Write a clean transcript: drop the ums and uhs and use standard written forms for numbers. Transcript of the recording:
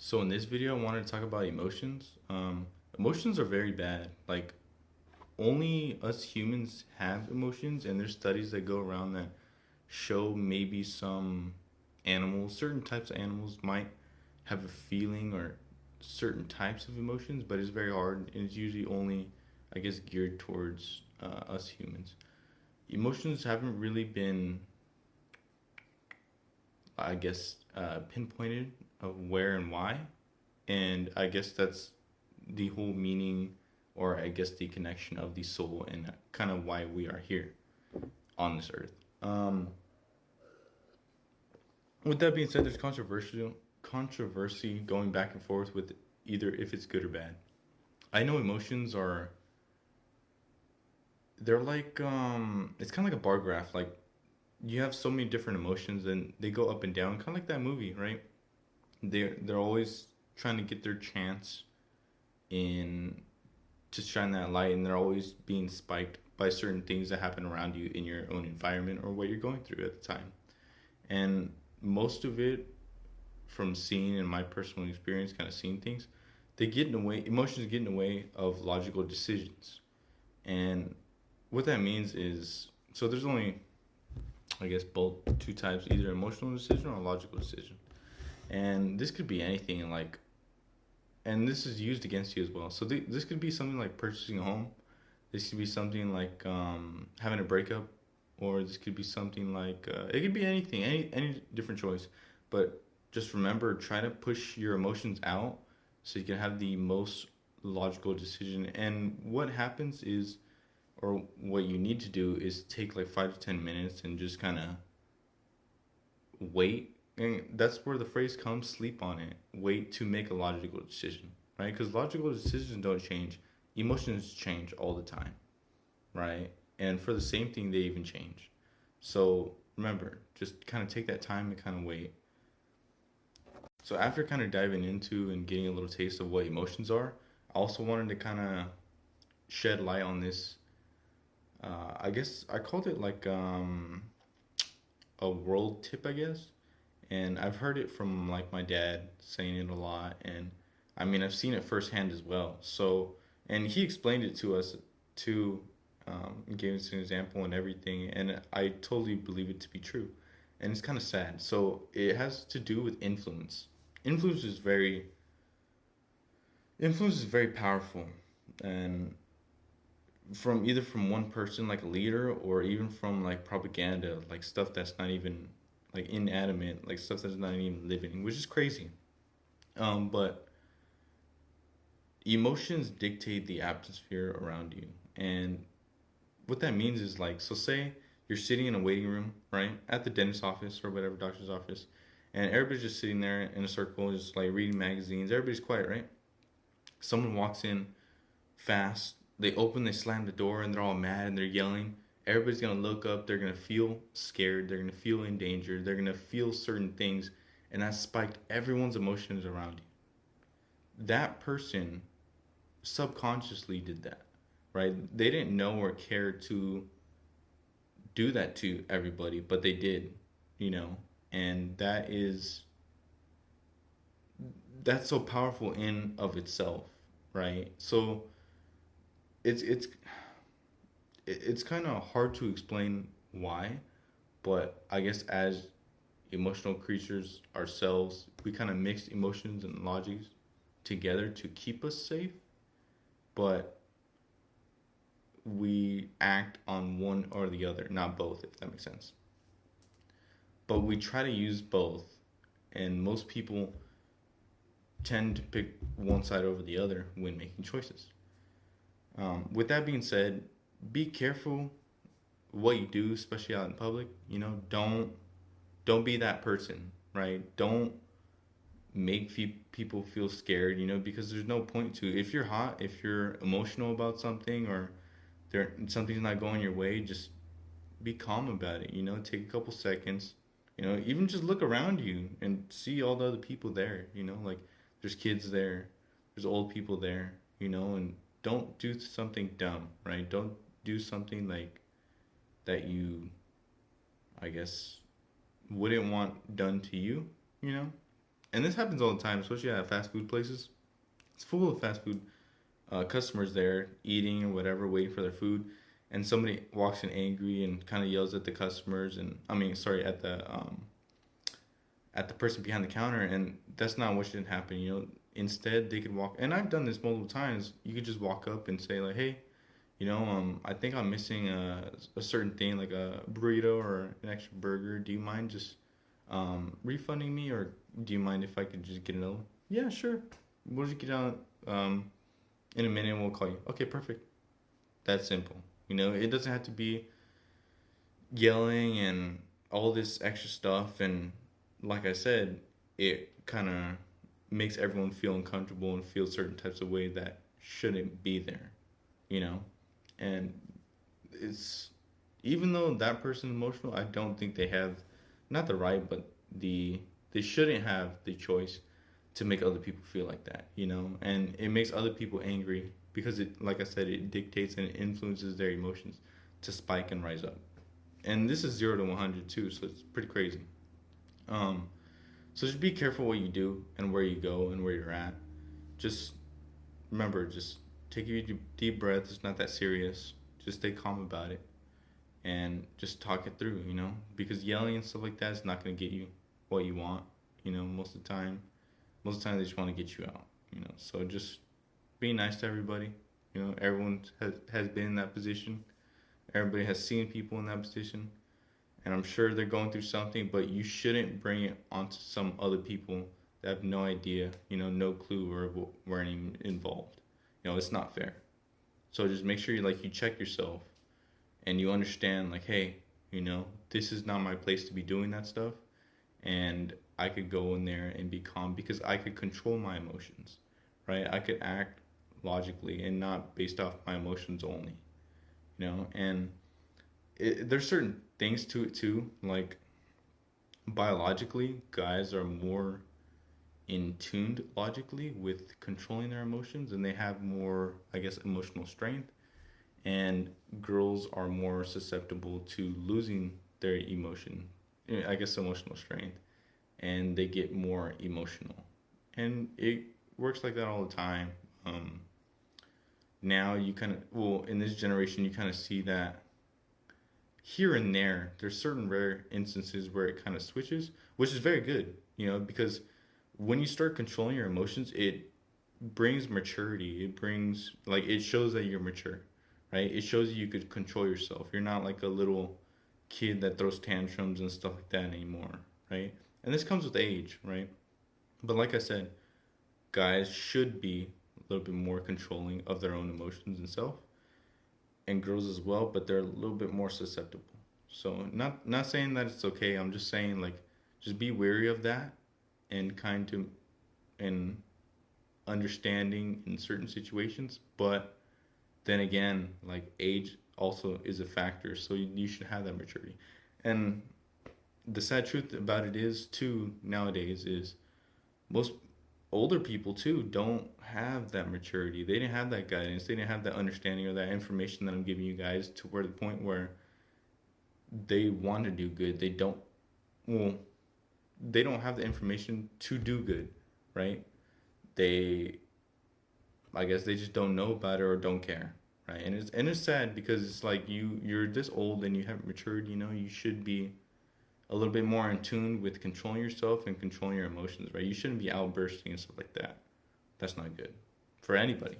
So in this video, I wanted to talk about emotions. Emotions are very bad. Like only us humans have emotions, and there's studies that go around that show maybe some animals, certain types of animals might have a feeling or certain types of emotions, but it's very hard, and it's usually only, I guess, geared towards us humans. Emotions haven't really been, I guess, pinpointed of where and why, and I guess that's the whole meaning, or I guess the connection of the soul and kind of why we are here on this earth. Um, with that being said, there's controversy going back and forth with either if it's good or bad. I know emotions are they're like it's kind of like a bar graph. Like you have so many different emotions and they go up and down, kind of like that movie, right? They're always trying to get their chance in to shine that light, and they're always being spiked by certain things that happen around you in your own environment or what you're going through at the time. And most of it, from seeing in my personal experience, kind of seeing things, they get in the way. Emotions get in the way of logical decisions, and what that means is so there's only, I guess, both two types: either emotional decision or logical decision. And this could be anything like, and this is used against you as well. So this could be something like purchasing a home. This could be something like having a breakup, or this could be something like it could be anything, any different choice. But just remember, try to push your emotions out so you can have the most logical decision. And what happens is, or what you need to do is take like 5 to 10 minutes and just kind of wait. And that's where the phrase comes: sleep on it. Wait to make a logical decision, right? Because logical decisions don't change. Emotions change all the time, right? And for the same thing, they even change. So remember, just kind of take that time and kind of wait. So after kind of diving into and getting a little taste of what emotions are, I also wanted to kind of shed light on this. I guess I called it like a world tip, I guess. And I've heard it from like my dad saying it a lot, and I mean I've seen it firsthand as well. So, and he explained it to us too, gave us an example and everything, and I totally believe it to be true. And it's kind of sad. So it has to do with influence. Influence is very influence is very powerful, and from either from one person like a leader, or even from like propaganda, like stuff that's not even like inanimate, like stuff that's not even living, which is crazy. But emotions dictate the atmosphere around you, and what that means is like, so say you're sitting in a waiting room, right, at the dentist office or whatever doctor's office, and everybody's just sitting there in a circle, just like reading magazines. Everybody's quiet, right? Someone walks in fast. They open, they slam the door, and they're all mad and they're yelling. Everybody's gonna look up. They're gonna feel scared. They're gonna feel in danger. They're gonna feel certain things, and that spiked everyone's emotions around you. That person subconsciously did that, right? They didn't know or care to do that to everybody, but they did, you know, and that's so powerful in of itself, right? So it's it's it's kind of hard to explain why, but I guess as emotional creatures ourselves, we kind of mix emotions and logics together to keep us safe, but we act on one or the other, not both, if that makes sense. But we try to use both, and most people tend to pick one side over the other when making choices. With that being said, be careful what you do, especially out in public. You know, don't be that person, right? Don't make people feel scared, you know, because there's no point to. If you're hot, if you're emotional about something, or something's not going your way, just be calm about it. You know, take a couple seconds. You know, even just look around you and see all the other people there. You know, like there's kids there, there's old people there. You know, and don't do something dumb, right? Don't do something like that you, I guess, wouldn't want done to you. You know, And this happens all the time, especially at fast food places. It's full of fast food customers there eating or whatever, waiting for their food, and somebody walks in angry and kind of yells at the customers, and I mean, sorry, at the person behind the counter, and that's not what should happen. You know, instead they could walk, and I've done this multiple times. You could just walk up and say like, hey, I think I'm missing a certain thing like a burrito or an extra burger. Do you mind just refunding me, or do you mind if I could just get another one? Yeah, sure. We'll just get out in a minute and we'll call you. Okay, perfect. That's simple. It doesn't have to be yelling and all this extra stuff. And like I said, it kind of makes everyone feel uncomfortable and feel certain types of way that shouldn't be there, you know? And it's, even though that person's emotional, I don't think they have, not the right, but they shouldn't have the choice to make other people feel like that. And it makes other people angry because it, like I said, it dictates and it influences their emotions to spike and rise up. And this is 0 to 100 too, so it's pretty crazy. Um, so just be careful what you do and where you go and where you're at. Just remember, just take a deep breath. It's not that serious. Just stay calm about it and just talk it through. Because yelling and stuff like that is not going to get you what you want. Most of the time, they just want to get you out. So just be nice to everybody. Everyone has been in that position. Everybody has seen people in that position, and I'm sure they're going through something. But you shouldn't bring it onto some other people that have no idea, no clue or weren't even involved. It's not fair. So just make sure you check yourself and you understand hey, this is not my place to be doing that stuff, and I could go in there and be calm because I could control my emotions, right? I could act logically and not based off my emotions only, and there's certain things to it too. Like biologically, guys are more in tuned logically with controlling their emotions, and they have more, I guess, emotional strength. And girls are more susceptible to losing their I guess, emotional strength, and they get more emotional. And it works like that all the time. Now you kind of, well, in this generation, you kind of see that here and there. There's certain rare instances where it kind of switches, which is very good, because when you start controlling your emotions, it brings maturity. It brings, it shows that you're mature, right? It shows you could control yourself. You're not like a little kid that throws tantrums and stuff like that anymore, right? And this comes with age, right? But like I said, guys should be a little bit more controlling of their own emotions and self, and girls as well, but they're a little bit more susceptible. So not saying that it's okay. I'm just saying just be wary of that and kind to and understanding in certain situations. But then again, age also is a factor, so you should have that maturity. And the sad truth about it is too nowadays is most older people too don't have that maturity. They didn't have that guidance. They didn't have that understanding or that information that I'm giving you guys to where the point where they want to do good. Well, they don't have the information to do good, right? They, I guess they just don't know about it or don't care, right? And it's sad because it's you're this old and you haven't matured. You should be a little bit more in tune with controlling yourself and controlling your emotions, right? You shouldn't be outbursting and stuff like that. That's not good for anybody.